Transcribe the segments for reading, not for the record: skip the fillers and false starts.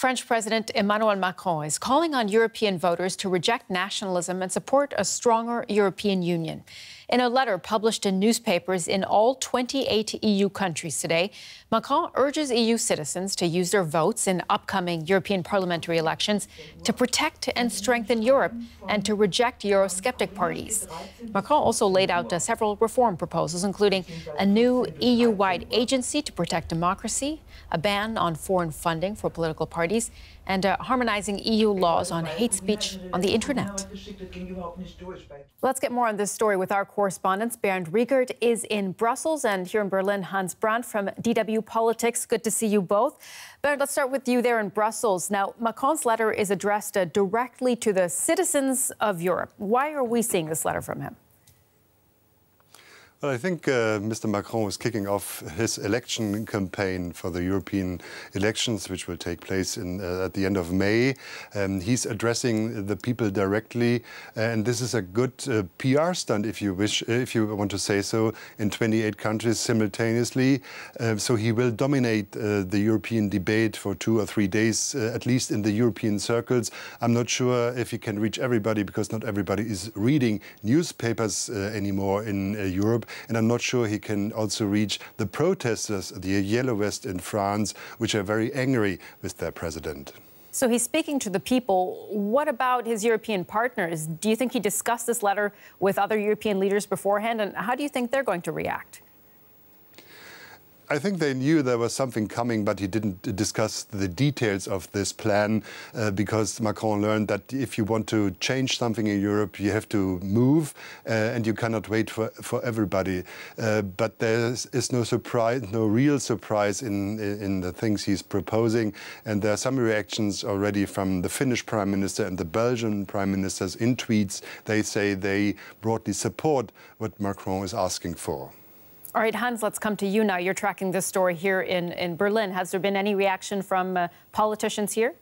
French President Emmanuel Macron is calling on European voters to reject nationalism and support a stronger European Union. In a letter published in newspapers in all 28 EU countries today, Macron urges EU citizens to use their votes in upcoming European Parliamentary elections to protect and strengthen Europe and to reject eurosceptic parties. Macron also laid out several reform proposals, including a new EU-wide agency to protect democracy, a ban on foreign funding for political parties, and harmonizing EU laws on hate speech on the internet. Let's get more on this story with our correspondents. Bernd Riegert is in Brussels, and here in Berlin, Hans Brandt from DW Politics. Good to see you both. Bernd, let's start with you there in Brussels. Now, Macron's letter is addressed directly to the citizens of Europe. Why are we seeing this letter from him? Well, I think Mr. Macron is kicking off his election campaign for the European elections, which will take place at the end of May. He's addressing the people directly, and this is a good PR stunt, if you wish, if you want to say so, in 28 countries simultaneously. So he will dominate the European debate for 2 or 3 days, at least in the European circles. I'm not sure if he can reach everybody, because not everybody is reading newspapers anymore in Europe. And I'm not sure he can also reach the protesters, the Yellow Vest in France, which are very angry with their president. So he's speaking to the people. What about his European partners? Do you think he discussed this letter with other European leaders beforehand? And how do you think they're going to react? I think they knew there was something coming, but he didn't discuss the details of this plan because Macron learned that if you want to change something in Europe, you have to move and you cannot wait for everybody. But there is no surprise, no real surprise in the things he's proposing. And there are some reactions already from the Finnish Prime Minister and the Belgian Prime Ministers in tweets. They say they broadly support what Macron is asking for. All right, Hans, let's come to you now. You're tracking this story here in Berlin. Has there been any reaction from politicians here?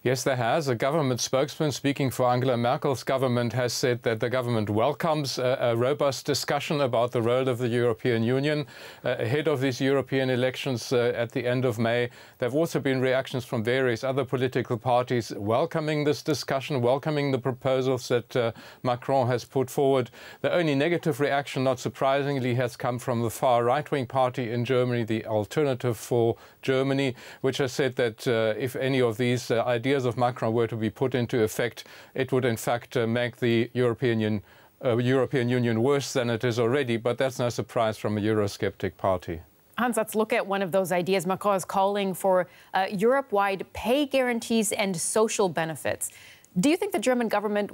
Yes, there has. A government spokesman speaking for Angela Merkel's government has said that the government welcomes a robust discussion about the role of the European Union ahead of these European elections at the end of May. There have also been reactions from various other political parties welcoming this discussion, welcoming the proposals that Macron has put forward. The only negative reaction, not surprisingly, has come from the far right-wing party in Germany, the Alternative for Germany, which has said that if any of these ideas of Macron were to be put into effect, it would in fact make the European Union worse than it is already. But that's no surprise from a eurosceptic party. Hans, let's look at one of those ideas. Macron is calling for Europe-wide pay guarantees and social benefits. Do you think the German government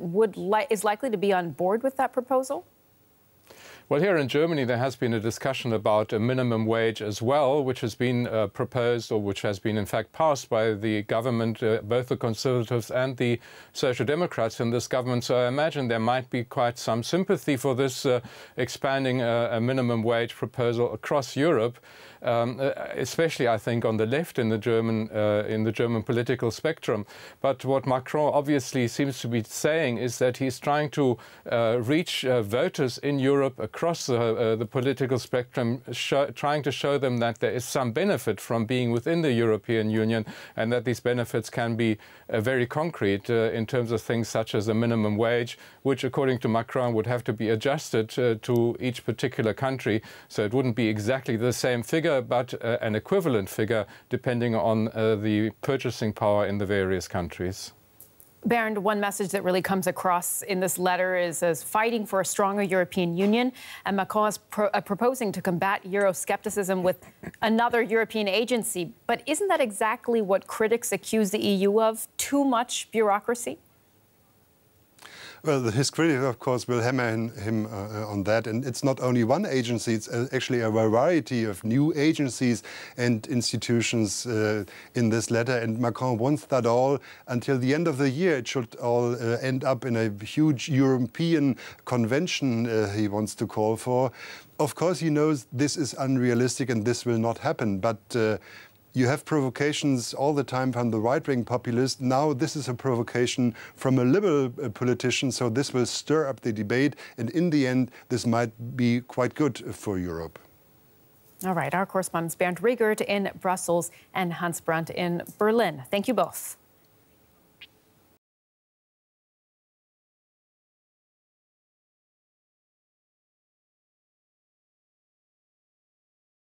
is likely to be on board with that proposal? Well, here in Germany, there has been a discussion about a minimum wage as well, which has been proposed, or which has been in fact passed by the government, both the Conservatives and the Social Democrats in this government. So I imagine there might be quite some sympathy for this expanding a minimum wage proposal across Europe, especially, I think, on the left in the German political spectrum. But what Macron obviously seems to be saying is that he's trying to reach voters in Europe across the political spectrum, trying to show them that there is some benefit from being within the European Union, and that these benefits can be very concrete in terms of things such as a minimum wage, which, according to Macron, would have to be adjusted to each particular country. So it wouldn't be exactly the same figure, but an equivalent figure, depending on the purchasing power in the various countries. Bernd, one message that really comes across in this letter is as fighting for a stronger European Union, and Macron is proposing to combat Euroscepticism with another European agency. But isn't that exactly what critics accuse the EU of? Too much bureaucracy? Well, his critics, of course, will hammer him on that. And it's not only one agency, it's actually a variety of new agencies and institutions in this letter. And Macron wants that all until the end of the year. It should all end up in a huge European convention he wants to call for. Of course, he knows this is unrealistic and this will not happen. But you have provocations all the time from the right-wing populists. Now this is a provocation from a liberal politician, so this will stir up the debate, and in the end, this might be quite good for Europe. All right, our correspondents Bernd Riegert in Brussels and Hans Brandt in Berlin. Thank you both.